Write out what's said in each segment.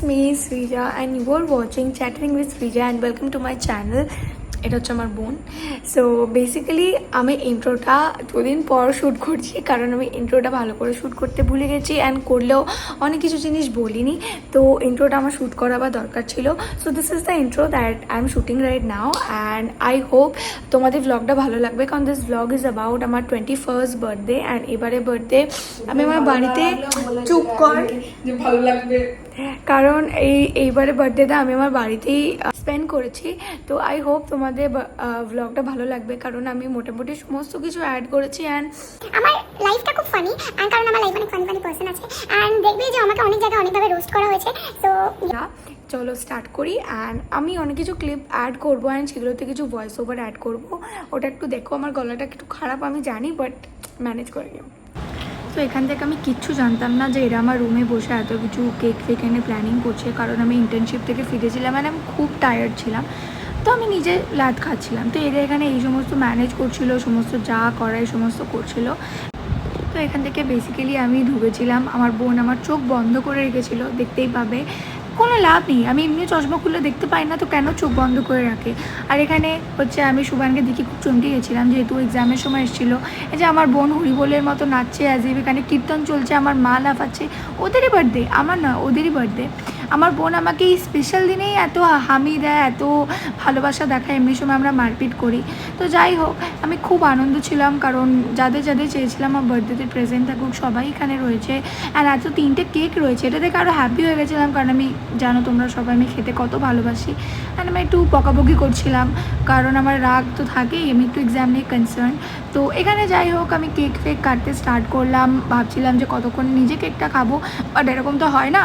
me Srija and you are watching Chattering with Srija and welcome to my channel. এটা হচ্ছে আমার বোন। So basically আমি ইন্ট্রোটা দুদিন পর শ্যুট করছি, কারণ আমি ইন্ট্রোটা ভালো করে শ্যুট করতে ভুলে গেছি অ্যান্ড করলেও অনেক কিছু জিনিস বলিনি, তো ইন্ট্রোটা আমার শ্যুট করা বা দরকার ছিল। So this is the intro that I am shooting right now and I hope তোমাদের ভ্লগটা ভালো লাগবে, কারণ দিস ভ্লগ ইজ অ্যাবাউট আমার 21st বার্থডে অ্যান্ড এবারে বার্থডে আমি আমার বাড়িতে চুপ কর যে ভালো লাগবে, কারণ এইবারে বার্থডেটা আমি আমার বাড়িতেই স্পেন্ড করেছি। তো আই হোপ তোমাদের ভ্লগটা ভালো লাগবে, কারণ আমি মোটামুটি সমস্ত কিছু অ্যাড করেছি অ্যান্ড আমার লাইফটা খুব ফানি, অ্যান্ড কারণ আমার লাইফে অনেক ফানি ফানি পার্সন আছে অ্যান্ড দেখবে যে আমাকে অনেক জায়গায় অনেকভাবে রোস্ট করা হয়েছে। তো চলো স্টার্ট করি। অ্যান্ড আমি অনেক কিছু ক্লিপ অ্যাড করবো অ্যান্ড সেগুলোতে কিছু ভয়েস ওভার অ্যাড করবো, ওটা একটু দেখো। আমার গলাটা একটু খারাপ আমি জানি, বাট ম্যানেজ করে নিও। তো এখান থেকে আমি কিচ্ছু জানতাম না যে এরা আমার রুমে বসে এত কিছু কেক ফেক এনে প্ল্যানিং করছে, কারণ আমি ইন্টার্নশিপ থেকে ফিরেছিলাম মানে আমি খুব টায়ার্ড ছিলাম, তো আমি নিজে লাদ খাচ্ছিলাম। তো এরা এখানে এই সমস্ত ম্যানেজ করছিল, সমস্ত যা করায় সমস্ত করছিল। তো এখান থেকে বেসিক্যালি আমি ঢুকেছিলাম, আমার বোন আমার চোখ বন্ধ করে রেখেছিলো, দেখতেই পাবে কোনো লাভ নেই, আমি এমনি চশমা খুলে দেখতে পাই না, তো কেন চোখ বন্ধ করে রাখে। আর এখানে হচ্ছে আমি সুবানকে দেখি খুব চমকে গেছিলাম, যেহেতু এক্সামের সময় এসেছিলো। এই যে আমার বোন হরিবোলের মতো নাচছে, অ্যাজ ইভ এখানে কীর্তন চলছে, আমার মা লাফাচ্ছে। ওদেরই বার্থডে, আমার না, ওদেরই বার্থডে। আমার বোন আমাকে এই স্পেশাল দিনেই এত হামি দেয়, এত ভালোবাসা দেখায়, এমনি সময় আমরা মারপিট করি। তো যাই হোক, আমি খুব আনন্দ ছিলাম, কারণ যাদের যাদের চেয়েছিলাম আমার বার্থডেতে প্রেজেন্ট থাকুক সবাই এখানে রয়েছে অ্যান্ড এত 3টে কেক রয়েছে, এটা দেখে আরও হ্যাপি হয়ে গেছিলাম, কারণ আমি জানো তোমরা সবাই আমি খেতে কত ভালোবাসি। অ্যান্ড আমি একটু বকাবকি করছিলাম, কারণ আমার রাগ তো থাকেই, আমি একটু এক্সাম নিয়ে কনসার্ন। তো এখানে যাই হোক আমি কেক ফেক কাটতে স্টার্ট করলাম, ভাবছিলাম যে কতক্ষণ নিজে কেকটা খাবো, বাট এরকম তো হয় না,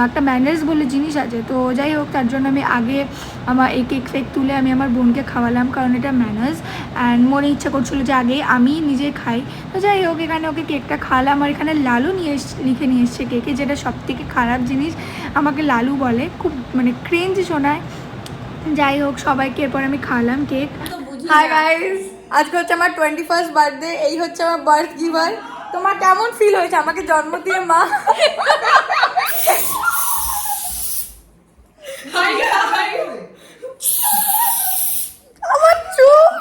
একটা ম্যানার্স বলে জিনিস আছে। তো যাই হোক, তার জন্য আমি আগে আমার এই কেক ফেক তুলে আমি আমার বোনকে খাওয়ালাম, কারণ এটা ম্যানার্স অ্যান্ড মনে ইচ্ছা করছিলো যে আগে আমি নিজে খাই। তো যাই হোক, এখানে ওকে কেকটা খাওয়ালাম, আর এখানে লালু লিখে নিয়ে এসছে কেকে, যেটা সব থেকে খারাপ জিনিস, আমাকে লালু বলে, খুব মানে ক্রেঞ্জ শোনায়। যাই হোক, সবাইকে এরপর আমি খাওয়ালাম কেক। হাই গাইস, আজকে হচ্ছে আমার 21st বার্থডে, এই হচ্ছে আমার বার্থ গিভার। তোমার কেমন ফিল হয়েছে আমাকে জন্ম দিয়ে মা? আমার চুপ,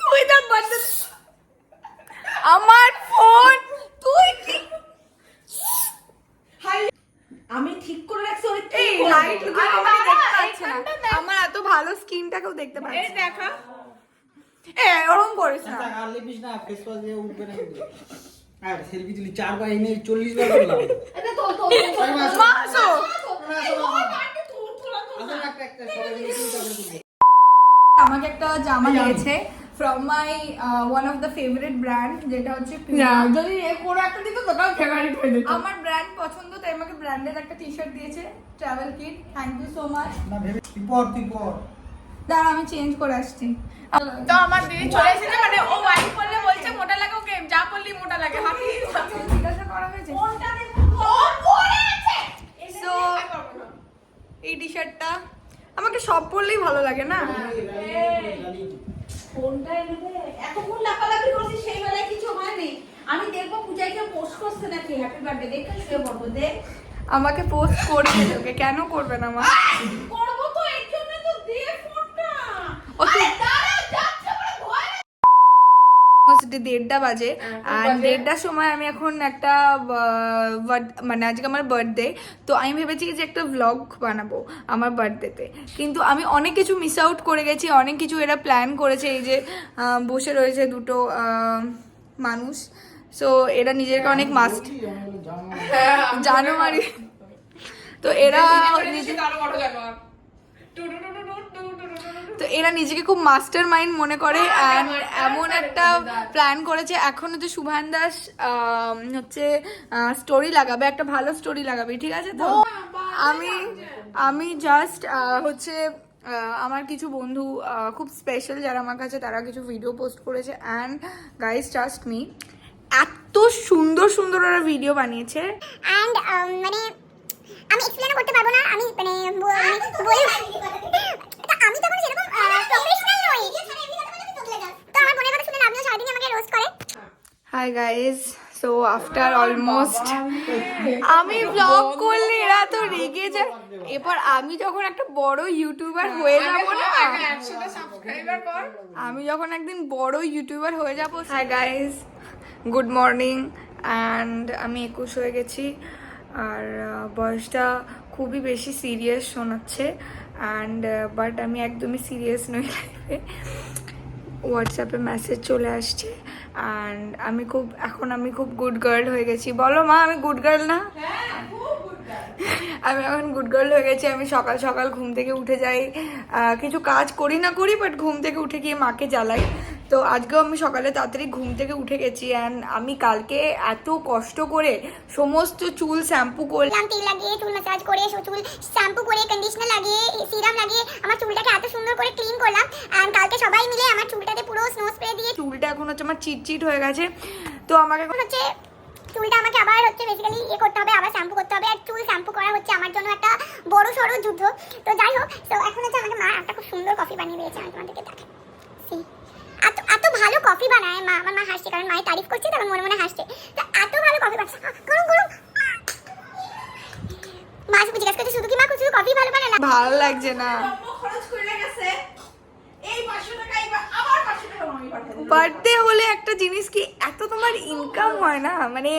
তুই তার বার্থডে আমার ফোন তুই আমি ঠিক করে রাখছি ওই এই লাইট দেখতে পাচ্ছে না, আমার এত ভালো স্কিনটাকেও দেখতে পাচ্ছে। এই দেখা, ওরকম করিস না, আর লিপিস না, ফেস ওয়াশ দিয়ে উঠবে না কিন্তু। আর সেলফি তুলি 4 বার এনে 40 বার করলাম। এটা তো মা আসো। আমাকে একটা জামা দিয়েছে from my one of the favorite brand, যেটা হচ্ছে যদি কোনো একটা দিত তো তাও ফেভারিট হয়ে যেত। আমার ব্র্যান্ড পছন্দ, তাই আমাকে ব্র্যান্ডের একটা টি-শার্ট দিয়েছে, travel kit. Thank you so much. না ভেবে তুই পর দাঁড়া আমি চেঞ্জ করে আসছি। তো আমার দিদি চলে এসেছে, মানে ও হোয়াইট পরলে বলছে মোটা লাগে, ওকে যা পরলি মোটা লাগে। হামি জিজ্ঞাসা করা হয়েছে কোনটা দেখো, ও পরে আছে। সো এই টি-শার্টটা আমাকে সব পরলেই ভালো লাগে না। কোনটা নেবে? এতক্ষণ লাফালাফি করছি, সেই বেলায় কিছু হয়নি। আমি দেখবো পূজাকে পোস্ট করছে নাকি হ্যাপি বার্থডে, দেখে শুয়ে পড়বো। দেখ আমাকে পোস্ট করবে, ওকে কেন করবে না মা? করবো তো, এর জন্য তো দে ফোনটা। ও তো দাঁড়া, যাচ্ছে বলে ভয়। 1:30 বাজে আর 1:30টার সময় আমি এখন একটা মানে আজকে আমার বার্থডে, তো আমি ভেবেছি যে একটা ভ্লগ বানাবো আমার বার্থডেতে, কিন্তু আমি অনেক কিছু মিস আউট করে গেছি, অনেক কিছু এরা প্ল্যান করেছে। এই যে বসে রয়েছে দুটো মানুষ, সো এরা নিজেকে অনেক মাস্ট জানুয়ারি, তো এরা তো এরা নিজেকে খুব মাস্টার মাইন্ড মনে করে অ্যান্ড এমন একটা প্ল্যান করেছে। এখন হচ্ছে শুভান দাস হচ্ছে স্টোরি লাগাবে, একটা ভালো স্টোরি লাগাবে, ঠিক আছে? তো আমি জাস্ট হচ্ছে আমার কিছু বন্ধু খুব স্পেশাল যারা আমার কাছে, তারা কিছু ভিডিও পোস্ট করেছে অ্যান্ড গাইস ট্রাস্ট মি, এত সুন্দর সুন্দর ওরা ভিডিও বানিয়েছে অ্যান্ড মানে আমি এক্সপ্লেন করতে পারবো না, আমি মানে আমি তখন সেরকম প্রফেশনাল নই। তো আমার বোনের কথা শুনে লাভ রোস্ট করে। Hi guys, so after almost আমি ব্লগ করলে এরা তো রেগে যায়। এরপর আমি যখন একটা বড় ইউটিউবার হয়ে যাবো না, আমি যখন একদিন বড় ইউটিউবার হয়ে যাবো। Hi guys, good morning. And আমি 21 হয়ে গেছি, আর বয়সটা খুবই বেশি সিরিয়াস শোনাচ্ছে। অ্যান্ড বাট আমি একদমই সিরিয়াস নই লাইফে। হোয়াটসঅ্যাপে মেসেজ চলে আসছে অ্যান্ড আমি খুব গুড গার্ল হয়ে গেছি। বলো মা, আমি গুড গার্ল না? আমি এখন গুড গার্ল হয়ে গেছি। আমি সকাল সকাল ঘুম থেকে উঠে যাই, কিছু কাজ করি না করি, বাট ঘুম থেকে উঠে গিয়ে মাকে জ্বালাই। তো আজকেও আমি সকালে তাড়াতাড়ি ঘুম থেকে উঠে গেছি। অ্যান্ড আমি কালকে এত কষ্ট করে সমস্ত চুল শ্যাম্পু করলাম, তেল লাগিয়ে চুল ম্যাসাজ করে, চুল শ্যাম্পু করে, কন্ডিশনার লাগিয়ে, সিরাম লাগিয়ে আমার চুলটাকে এত সুন্দর করে ক্লিন করলাম। এন্ড কালকে সবাই মিলে আমার চুলটাতে পুরো স্নো স্প্রে দিয়ে, চুলটা এখন হচ্ছে আমার চিটচিট হয়ে গেছে। তো আমাকে এখন হচ্ছে চুলটা আমাকে আবার হচ্ছে বেসিক্যালি করতে হবে, আবার শ্যাম্পু করতে হবে। আর চুল শ্যাম্পু করা হচ্ছে আমার জন্য একটা বড় সড়ো যুদ্ধ। তো যাই হোক, তো এখন হচ্ছে আমাকে মা একটা খুব সুন্দর কফি বানিয়ে দিয়েছে। আমি তোমাদেরকে দেখাই। এত ভালো কফি বানায় মা। আমার মা হাসছে, কারণ মায়ের তারিফ করছে, তখন মনে মনে হাসছে। তো এত ভালো কফি বানাচ্ছে, গরম গরম। মা শুধু জিজ্ঞাসা করছে, শুধু কি মা শুধু কফি ভালো বানায় না? ভালো লাগছে না। খরচ করে গেছে এই 500 টাকা, আবার 500 টাকা আমি পাঠাবো। বার্থডে হলে একটা জিনিস কি, এত তোমার ইনকাম হয় না, মানে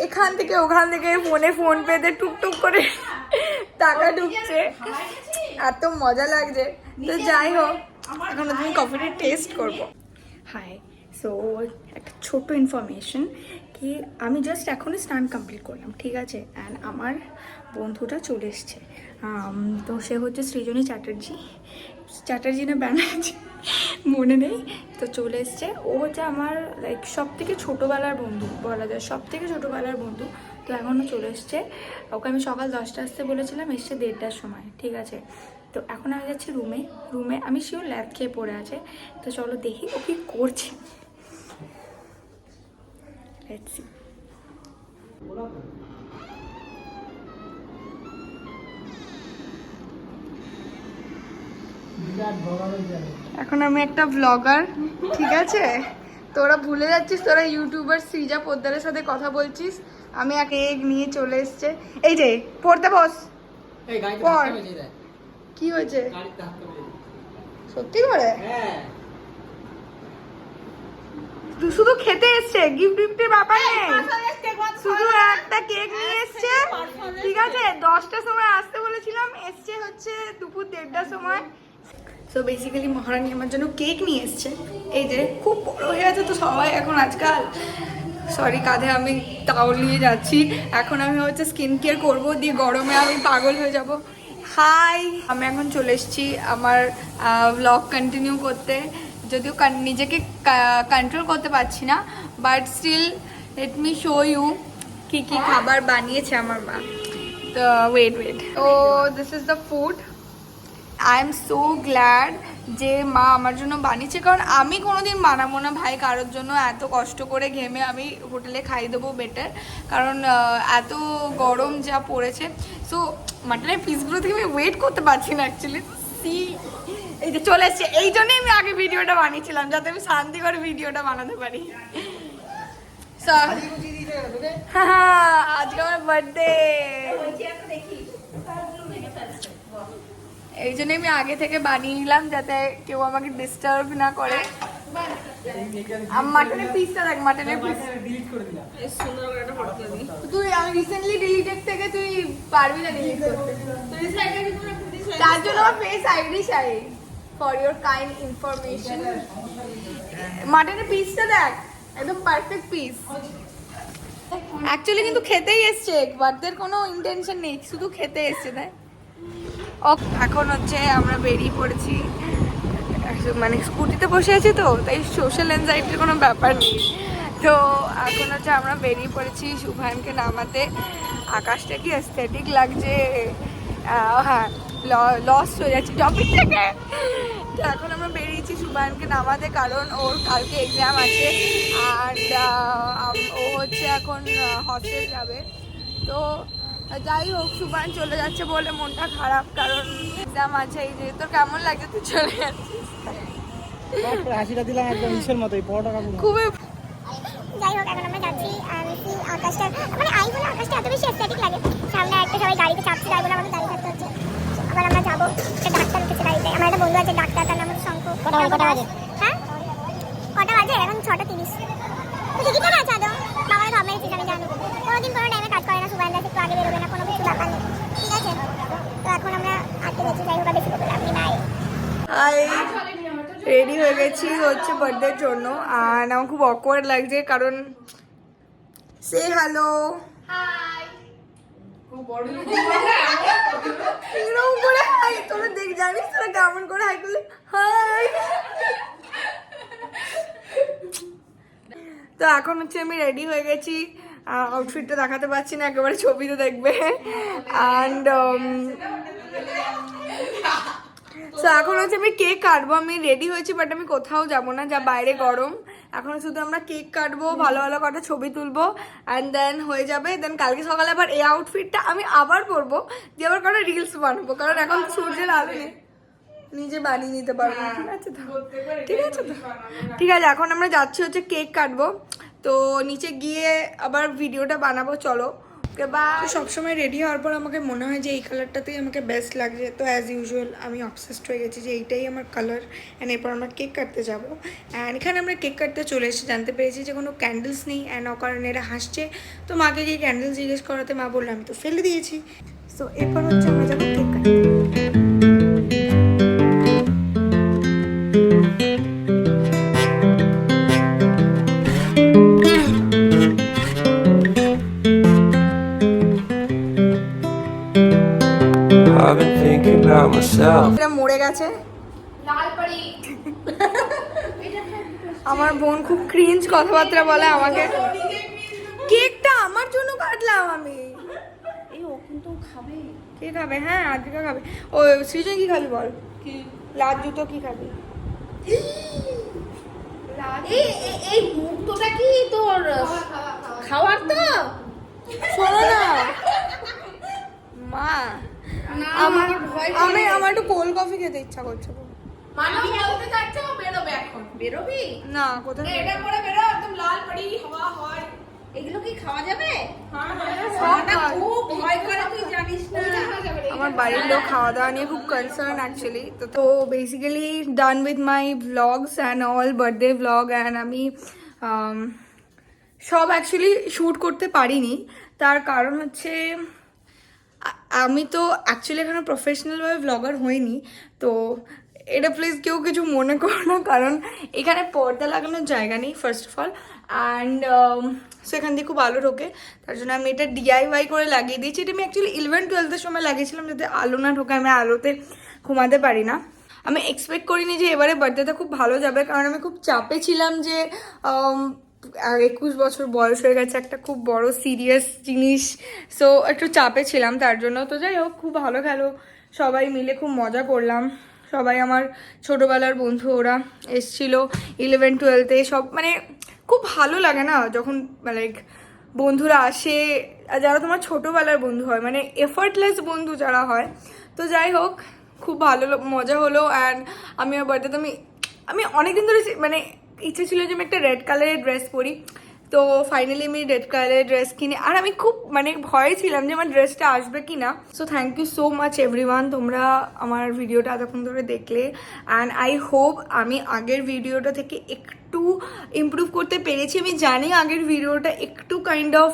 এখান থেকে ওখান থেকে ফোন পেতে টুকটুক করে টাকা ঢুকছে, এত মজা লাগছে। তো যাই হোক, এখন তুমি কফিটা টেস্ট করবো। হাই, সো একটা ছোট্ট ইনফরমেশন কি, আমি জাস্ট এখনই স্নান কমপ্লিট করলাম, ঠিক আছে? অ্যান্ড আমার বন্ধুটা চলে এসছে। তো সে হচ্ছে সৃজনী চ্যাটার্জি না ব্যানার্জি, মনে নেই। তো চলে এসছে। ও হচ্ছে আমার লাইক সব থেকে ছোটোবেলার বন্ধু বলা যায়, সব থেকে ছোটোবেলার বন্ধু। তো এখনও চলে এসছে। ওকে আমি সকাল 10টা আসতে বলেছিলাম, এসছে 1:30টার সময়, ঠিক আছে? তো এখন আমি যাচ্ছি রুমে। আমি শিওর ল্যাব খেয়ে পড়ে আছে। তো চলো দেখি ও কি করছে। Let's see. এখন আমি একটা ব্লগার, ঠিক আছে? তোরা ভুলে যাচ্ছিস, তোরা ইউটিউবার সৃজা পোদ্দারের সাথে কথা বলছিস। আমি এক এগ নিয়ে চলে এসছে। এই যে পড়তে বস। এই গাড়িতে পড়। হাতটা বেজে দেয়। কি হয়েছে? গাড়িতে হাতটা বেজে দেয়। সত্যি করে? হ্যাঁ। শুধু খেতে এসছে, গিফটের ব্যাপার নেই। শুধু একটা কেক নিয়ে এসছে, ঠিক আছে? 10টার সময় আসতে বলেছিলাম, এসছে হচ্ছে দুপুর 1:30টার সময়। সো বেসিক্যালি মহারানী আমার জন্য কেক নিয়ে এসছে। এই যে খুব বড় হয়ে গেছে তো সবাই এখন আজকাল। সরি, কাঁধে আমি তাওয়াল নিয়ে যাচ্ছি। এখন আমি হচ্ছে স্কিন কেয়ার করবো, দিয়ে গরমে আমি পাগল হয়ে যাব। হাই, আমি এখন চলে এসেছি আমার ব্লগ কন্টিনিউ করতে। যদিও নিজেকে কন্ট্রোল করতে পারছি না, but still let me show you কী কী খাবার বানিয়েছে আমার মা। তো wait oh this is the food. I am so glad যে মা আমার জন্য বানিয়েছে, কারণ আমি কোনোদিন বানাবো না ভাই কারোর জন্য। এত কষ্ট করে ঘেমে আমি হোটেলে খাইয়ে দেবো বেটার, কারণ এত গরম যা পড়েছে। সো মাটনের পিসগুলো থেকে আমি ওয়েট করতে পারছি না অ্যাকচুয়ালি। এই যে চলে এসছে, এই জন্যই আমি আগে ভিডিওটা বানিয়েছিলাম, যাতে আমি শান্তি করে ভিডিওটা বানাতে পারি। হ্যাঁ, আজকে আমার বার্থডে, এই জন্য আমি আগে থেকে বানিয়ে নিলাম, যাতে কেউ আমাকে ডিস্টার্ব না করে। মাটনের পিসটা দেখ, মাটনের পিস ডিলিট করে দিলাম। তুই, আমি রিসেন্টলি ডিলিটেড থেকে তুই পারবি না ডিলিট করতে। তার জন্য আমার ফেস আইডি চাই, ফর ইওর কাইন্ড ইনফরমেশন। মাটনের পিসটা দেখ, একদম পারফেক্ট পিস। অ্যাকচুয়ালি কিন্তু খেতেই এসছে, বার্থডের কোনো ইন্টেনশন নেই, শুধু খেতে এসছে, তাই। এখন হচ্ছে আমরা বেরিয়ে পড়েছি, মানে স্কুটিতে বসে আছি তো, তাই সোশ্যাল অ্যাংজাইটির কোনো ব্যাপার নেই। তো এখন হচ্ছে আমরা বেরিয়ে পড়েছি শুভানকে নামাতে। আকাশটা কি অ্যাস্থেটিক লাগছে। হ্যাঁ, লস হয়ে যাচ্ছে টপিক থেকে। তো এখন আমরা বেরিয়েছি শুভানকে নামাতে, কারণ ওর কালকে এক্সাম আছে। আর ও হচ্ছে এখন হস্টেল যাবে। তো যাই হোক, শুভান চলে যাচ্ছে বলে মনটা খারাপ, কারণ এক্সাম আছে। এই যে তোর কেমন লাগছে তুই চলে যাচ্ছিস? হাসিটা দিলাম একদম ইসের মতোই, 15 টাকা খুবই হোক এখন আমরা যাচ্ছি আকাশটা মানে আই বলে আকাশটা এত বেশি এস্থেটিক লাগে। সামনে একটা সবাই গাড়িতে চাপছে তাই বলে আমাদের দাঁড়িয়ে থাকতে হচ্ছে। আবার আমরা যাবো, একটা ডাক্তার উঠেছে গাড়িতে, আমার একটা বন্ধু আছে ডাক্তার, তার নাম হচ্ছে শঙ্খ। কটা বাজে? হ্যাঁ কটা বাজে? এখন 6:30। টিকিট না আছে আদৌ? বাবার ভাব মেরেছিস আমি জানো, কোনোদিন কোনো টাইমে কাজ করে না, সুবান দাস একটু আগে বেরোবে না, কোনো কিছু ব্যাপার নেই, ঠিক আছে? তো এখন আমরা আটকে গেছি, যাই হোক বেশি বলে আপনি নাই। রেডি হয়ে গেছি হচ্ছে বার্থডের জন্য, আর আমার খুব অকওয়ার্ড লাগছে কারণ সে হ্যালো এরকম করে হাই, তোরা দেখ জানিস তোরা কেমন করে হাই করলে হাই। তো এখন হচ্ছে আমি রেডি হয়ে গেছি, আউটফিটটা দেখাতে পারছি না, একেবারে ছবিতে দেখবে। অ্যান্ড তো এখন হচ্ছে আমি কেক কাটবো, আমি রেডি হয়েছি বাট আমি কোথাও যাবো না, যা বাইরে গরম। এখন শুধু আমরা কেক কাটবো, ভালো ভালো কটা ছবি তুলবো, অ্যান্ড দেন হয়ে যাবে। দেন কালকে সকালে আবার এই আউটফিটটা আমি আবার পরবো, দিয়ে আবার কটা রিলস বানাবো, কারণ এখন সূর্যের আলো নেই, নিজে বানিয়ে নিতে পারবো। ঠিক আছে তো, ঠিক আছে তো, ঠিক আছে। এখন আমরা যাচ্ছি হচ্ছে কেক কাটবো, তো নিচে গিয়ে আবার ভিডিওটা বানাবো, চলো। সবসময় রেডি হওয়ার পর আমাকে মনে হয় যে এই কালারটাতেই আমাকে বেস্ট লাগছে, তো অ্যাজ ইউজুয়াল আমি অবসেসড হয়ে গেছি যে এইটাই আমার কালার। অ্যান্ড এরপর আমরা কেক কাটতে যাবো। অ্যান্ড এখানে আমরা কেক কাটতে চলে এসে জানতে পেরেছি যে কোনো ক্যান্ডেলস নেই, অ্যান্ড অকারণে এরা হাসছে। তো মাকে গিয়ে ক্যান্ডেলস জিজ্ঞেস করাতে মা বললো আমি তো ফেলে দিয়েছি। সো এরপর হচ্ছে আমরা যাবো কেক কাটতে। I've been thinking about myself. এটা মরে গেছে। আমার বোন খুব ক্রিঞ্জ কথাবার্তা বলে আমাকে। কেকটা আমার জন্য কাটলাম আমি। কে খাবে? হ্যাঁ আদ্রিকা খাবে। ও সৃজন কি খাবি বল? লাল জুতো কি খাবি? এই মুক্তটা কি তোর খাওয়ার তো? শোনো না মা, আমার একটু কোল্ড কফি খেতে ইচ্ছা করছে। মানব বলতে যাচ্ছে ও বেরোবে এখন। বেরোবি? না কোথায়? এটা পরে বেরো, একদম লাল পড়ি হাওয়া হয়। এগুলো কি খাওয়া যাবে? হ্যাঁ খুব ভয় করে, তুই জানিস না। আমার বাড়ির লোক খাওয়া দাওয়া নিয়ে খুব কনসার্ন অ্যাকচুয়ালি। তো basically done with my vlogs and all birthday vlog. And আমি সব অ্যাকচুয়ালি শ্যুট করতে পারিনি, তার কারণ হচ্ছে আমি তো অ্যাকচুয়ালি এখানে প্রফেশনালভাবে ভ্লগার হইনি। তো এটা প্লিজ কেউ কিছু মনে করো না, কারণ এখানে পর্দা লাগানোর জায়গা নেই first of all, and so এখান দিয়ে খুব আলো ঢোকে, তার জন্য আমি এটা DIY করে লাগিয়ে দিয়েছি। এটা আমি অ্যাকচুয়ালি 11-12-এর সময় লাগিয়েছিলাম যাতে আলো না ঢোকে, আমি আলোতে ঘুমাতে পারি না। আমি এক্সপেক্ট করিনি যে এবারে বার্থডেটা খুব ভালো যাবে, কারণ আমি খুব চাপে ছিলাম যে 21 বছর বয়স হয়ে গেছে, একটা খুব বড় সিরিয়াস জিনিস, সো একটু চাপে ছিলাম তার জন্য। তো যাই হোক খুব ভালো খেলো, সবাই মিলে খুব মজা করলাম। সবাই আমার ছোটোবেলার বন্ধু, ওরা এসছিল 11-12-তে, সব মানে খুব ভালো লাগে না যখন লাইক বন্ধুরা আসে, যারা তোমার ছোটোবেলার বন্ধু হয়, মানে এফার্টলেস বন্ধু যারা হয়। তো যাই হোক খুব ভালো মজা হলো। অ্যান্ড আমি আমার বার্থডেতে আমি অনেকদিন ধরে মানে ইচ্ছে ছিল যে আমি একটা রেড কালারের ড্রেস পরি, তো ফাইনালি আমি রেড কালারের ড্রেস কিনে, আর আমি খুব মানে ভয়ে ছিলাম যে আমার ড্রেসটা আসবে কি না। So thank you so much everyone, তোমরা আমার ভিডিওটা এতক্ষণ ধরে দেখলে। অ্যান্ড আই হোপ আমি আগের ভিডিওটা থেকে একটু ইমপ্রুভ করতে পেরেছি। আমি জানি আগের ভিডিওটা একটু কাইন্ড অফ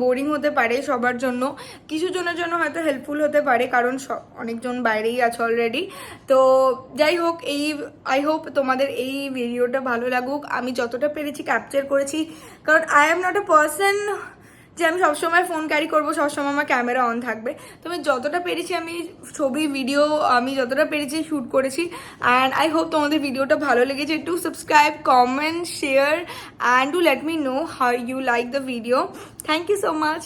বোরিং হতে পারে সবার জন্য, কিছু জনের জন্য হয়তো হেল্পফুল হতে পারে, কারণ অনেকজন বাইরেই আছে অলরেডি। তো যাই হোক আই হোপ তোমাদের এই ভিডিওটা ভালো লাগুক। আমি যতটা পেরেছি ক্যাপচার করেছি, কারণ I am not a person যে আমি সবসময় ফোন ক্যারি করবো, সবসময় আমার ক্যামেরা অন থাকবে। তো আমি যতটা পেরেছি আমি ছবি ভিডিও আমি যতটা পেরেছি শ্যুট করেছি। অ্যান্ড আই হোপ তোমাদের ভিডিওটা ভালো লেগেছে। To subscribe, comment, share and to let me know how you like the video. Thank you so much.